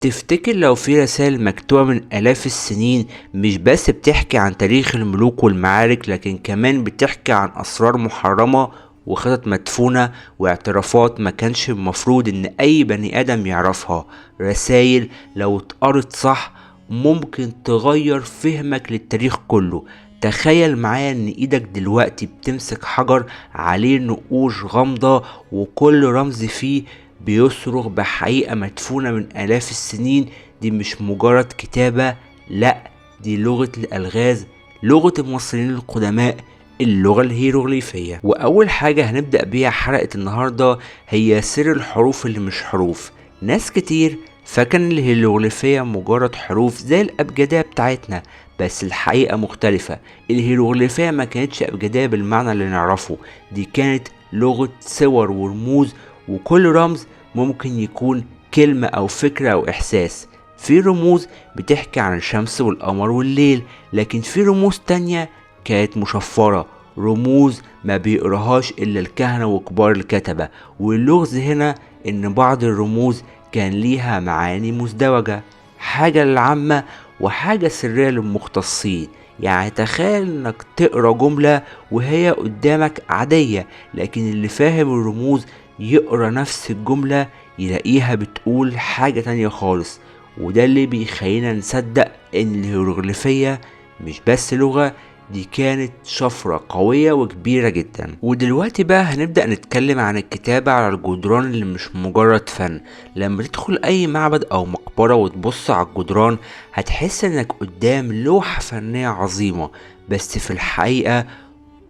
تفتكر لو في رسائل مكتوبة من آلاف السنين مش بس بتحكي عن تاريخ الملوك والمعارك، لكن كمان بتحكي عن أسرار محرمة وخطط مدفونة واعترافات ما كانش المفروض إن أي بني آدم يعرفها؟ رسائل لو اتقرت صح ممكن تغير فهمك للتاريخ كله. تخيل معايا إن إيدك دلوقتي بتمسك حجر عليه نقوش غامضة، وكل رمز فيه بيصرخ بحقيقة مدفونة من آلاف السنين. دي مش مجرد كتابة، لأ، دي لغة الألغاز، لغة المصريين القدماء، اللغة الهيروغليفية. وأول حاجة هنبدأ بيها حلقة النهاردة هي سر الحروف اللي مش حروف. ناس كتير فاكرة إن الهيروغليفية مجرد حروف زي الأبجدية بتاعتنا، بس الحقيقة مختلفة. الهيروغليفية ما كانتش أبجدية بالمعنى اللي نعرفه، دي كانت لغة صور ورموز، وكل رمز ممكن يكون كلمة أو فكرة أو إحساس. في رموز بتحكي عن الشمس والقمر والليل، لكن في رموز تانية كانت مشفرة، رموز ما بيقراهاش إلا الكهنة وكبار الكتبة. واللغز هنا إن بعض الرموز كان ليها معاني مزدوجة، حاجة للعامة وحاجة سرية للمختصين. يعني تخيل انك تقرا جملة وهي قدامك عادية، لكن اللي فاهم الرموز يقرا نفس الجملة يلاقيها بتقول حاجة تانية خالص. وده اللي بيخلينا نصدق ان الهيروغليفية مش بس لغة، دي كانت شفرة قوية وكبيرة جدا. ودلوقتي بقى هنبدأ نتكلم عن الكتابة على الجدران اللي مش مجرد فن. لما تدخل اي معبد او مقبرة وتبص على الجدران هتحس انك قدام لوحة فنية عظيمة، بس في الحقيقة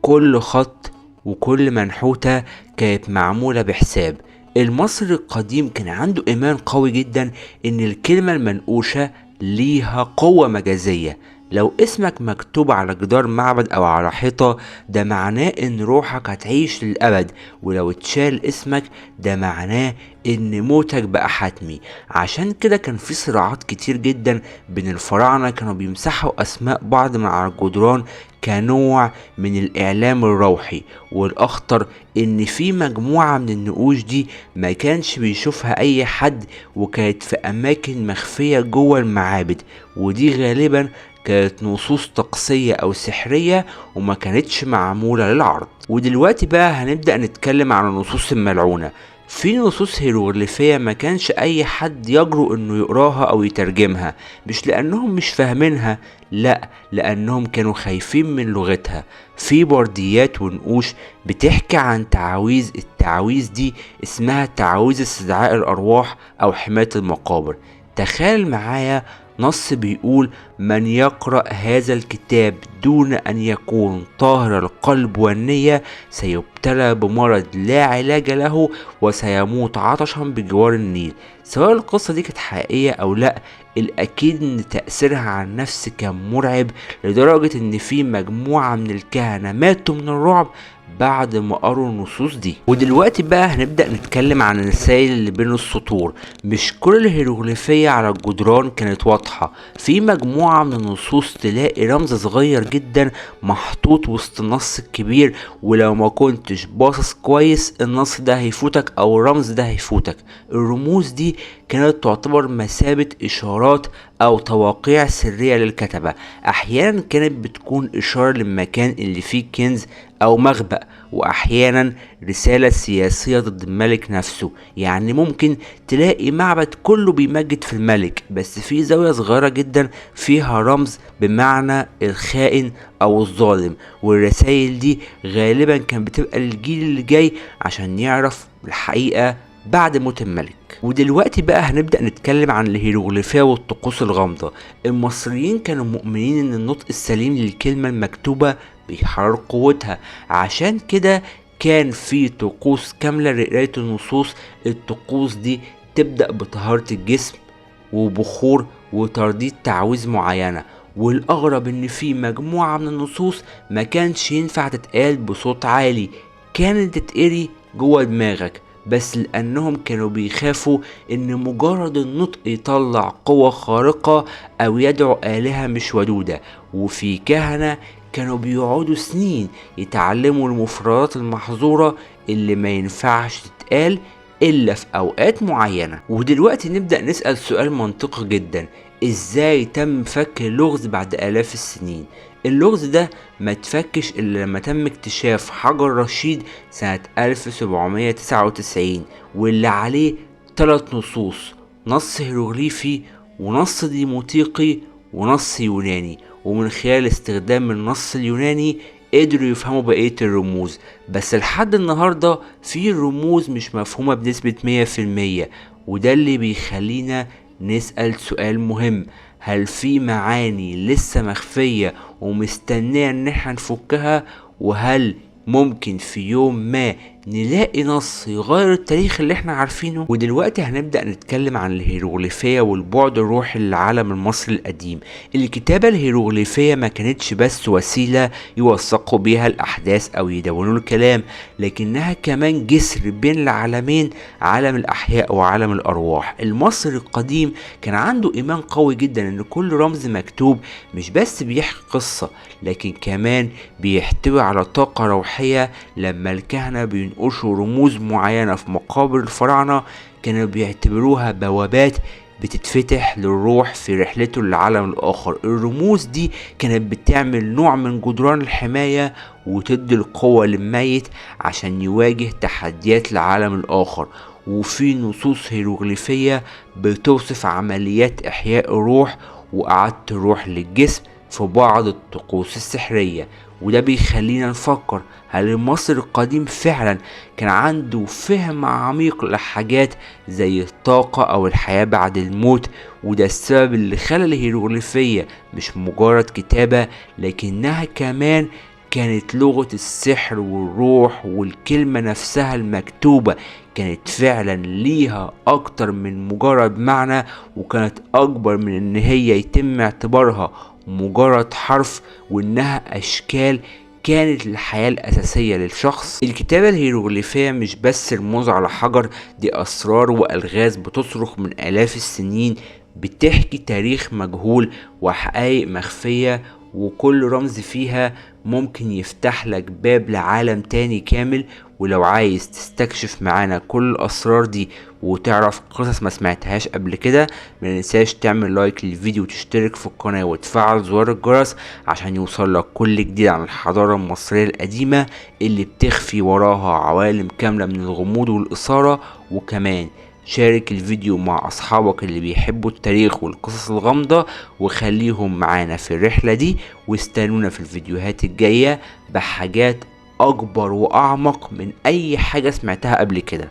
كل خط وكل منحوتة كانت معمولة بحساب. المصري القديم كان عنده إيمان قوي جدا إن الكلمة المنقوشة ليها قوة مجازية. لو اسمك مكتوب على جدار معبد أو على حيطة ده معناه إن روحك هتعيش للأبد، ولو اتشال اسمك ده معناه إن موتك بقى حتمي. عشان كده كان في صراعات كتير جدا بين الفراعنة، كانوا بيمسحوا أسماء بعض من على الجدران كنوع من الإعلام الروحي. والأخطر إن في مجموعة من النقوش دي ما كانش بيشوفها أي حد، وكانت في أماكن مخفية جوه المعابد، ودي غالبا كانت نصوص طقسية أو سحرية وما كانتش معمولة للعرض. ودلوقتي بقى هنبدأ نتكلم عن النصوص الملعونة. في نصوص هيروغليفية ما كانش أي حد يجرؤ إنه يقراها أو يترجمها، مش لأنهم مش فاهمينها، لأ، لأنهم كانوا خايفين من لغتها. في برديات ونقوش بتحكي عن تعاويذ، التعاويذ دي اسمها تعاويذ استدعاء الأرواح أو حماية المقابر. تخيل معايا نص بيقول: من يقرأ هذا الكتاب دون أن يكون طاهر القلب والنية سيبتلى بمرض لا علاج له وسيموت عطشا بجوار النيل. سواء القصة دي كانت حقيقية أو لأ، الأكيد إن تأثيرها على النفس كان مرعب، لدرجة إن في مجموعة من الكهنة ماتوا من الرعب بعد ما قروا النصوص دي. ودلوقتي بقى هنبدأ نتكلم عن الرسائل اللي بين السطور. مش كل الهيروغليفية على الجدران كانت واضحة، في مجموعة من النصوص تلاقي رمز صغير جدا محطوط وسط النص الكبير، ولو ما كنتش باصص كويس النص ده هيفوتك او الرمز ده هيفوتك. الرموز دي كانت تعتبر مثابة اشارات او تواقيع سرية للكتبة. احيانا كانت بتكون اشارة للمكان اللي فيه كنز او مخبأ، واحيانا رسالة سياسية ضد الملك نفسه. يعني ممكن تلاقي معبد كله بيمجد في الملك، بس في زاوية صغيرة جدا فيها رمز بمعنى الخائن او الظالم. والرسائل دي غالبا كان بتبقى للجيل اللي جاي عشان يعرف الحقيقة بعد موت الملك. ودلوقتي بقى هنبدأ نتكلم عن الهيروغليفية والطقوس الغامضة. المصريين كانوا مؤمنين ان النطق السليم للكلمة المكتوبة بيحرر قوتها، عشان كده كان في طقوس كاملة لقراية النصوص. الطقوس دي تبدأ بطهارة الجسم وبخور وترديد تعويذ معينة. والأغرب إن في مجموعة من النصوص ما كانش ينفع تتقال بصوت عالي، كانت تتقري جوه دماغك، بس لأنهم كانوا بيخافوا إن مجرد النطق يطلع قوة خارقة أو يدعو آلهة مش ودودة. وفي كهنة كانوا بيقعدوا سنين يتعلموا المفردات المحظورة اللي ما ينفعش تتقال إلا في أوقات معينة. ودلوقتي نبدأ نسأل سؤال منطقي جدا: إزاي تم فك اللغز بعد آلاف السنين؟ اللغز ده ما اتفكش إلا لما تم اكتشاف حجر رشيد سنة 1799، واللي عليه 3 نصوص: نص هيروغليفي ونص ديموتيقي ونص يوناني. ومن خلال استخدام النص اليوناني قدروا يفهموا بقية الرموز، بس لحد النهاردة في رموز مش مفهومة بنسبة 100%. وده اللي بيخلينا نسأل سؤال مهم: هل في معاني لسه مخفية ومستنية ان احنا نفكها؟ وهل ممكن في يوم ما نلاقي نص يغير التاريخ اللي احنا عارفينه؟ ودلوقتي هنبدأ نتكلم عن الهيروغليفية والبعد الروحي للعالم المصري القديم. الكتابة الهيروغليفية ما كانتش بس وسيلة يوثقوا بيها الأحداث أو يدونوا الكلام، لكنها كمان جسر بين العالمين، عالم الأحياء وعالم الأرواح. المصري القديم كان عنده إيمان قوي جدا إن كل رمز مكتوب مش بس بيحكي قصة، لكن كمان بيحتوي على طاقة روحية. لما الكهنة بينقشوا رموز معينة في مقابر الفراعنة كانوا بيعتبروها بوابات بتتفتح للروح في رحلته للعالم الآخر. الرموز دي كانت بتعمل نوع من جدران الحماية وتدي القوة للميت عشان يواجه تحديات العالم الآخر. وفي نصوص هيروغليفية بتوصف عمليات إحياء الروح وإعادة الروح للجسم في بعض الطقوس السحرية. وده بيخلينا نفكر: هل المصري القديم فعلا كان عنده فهم عميق لحاجات زي الطاقة أو الحياة بعد الموت؟ وده السبب اللي خلى الهيروغليفية مش مجرد كتابة، لكنها كمان كانت لغة السحر والروح. والكلمة نفسها المكتوبة كانت فعلا ليها اكتر من مجرد معنى، وكانت اكبر من ان هي يتم اعتبارها مجرد حرف، وانها اشكال كانت الحياة الأساسية للشخص. الكتابة الهيروغليفية مش بس رموز على حجر، دي أسرار وألغاز بتصرخ من آلاف السنين، بتحكي تاريخ مجهول وحقائق مخفية، وكل رمز فيها ممكن يفتح لك باب لعالم تاني كامل. ولو عايز تستكشف معانا كل الأسرار دي وتعرف قصص ما سمعتهاش قبل كده، ما ننساش تعمل لايك للفيديو وتشترك في القناة وتفعل زر الجرس عشان يوصلك كل جديد عن الحضارة المصرية القديمة اللي بتخفي وراها عوالم كاملة من الغموض والإثارة. وكمان شارك الفيديو مع أصحابك اللي بيحبوا التاريخ والقصص الغامضة وخليهم معانا في الرحلة دي. واستنونا في الفيديوهات الجاية بحاجات أكبر وأعمق من أي حاجة سمعتها قبل كده.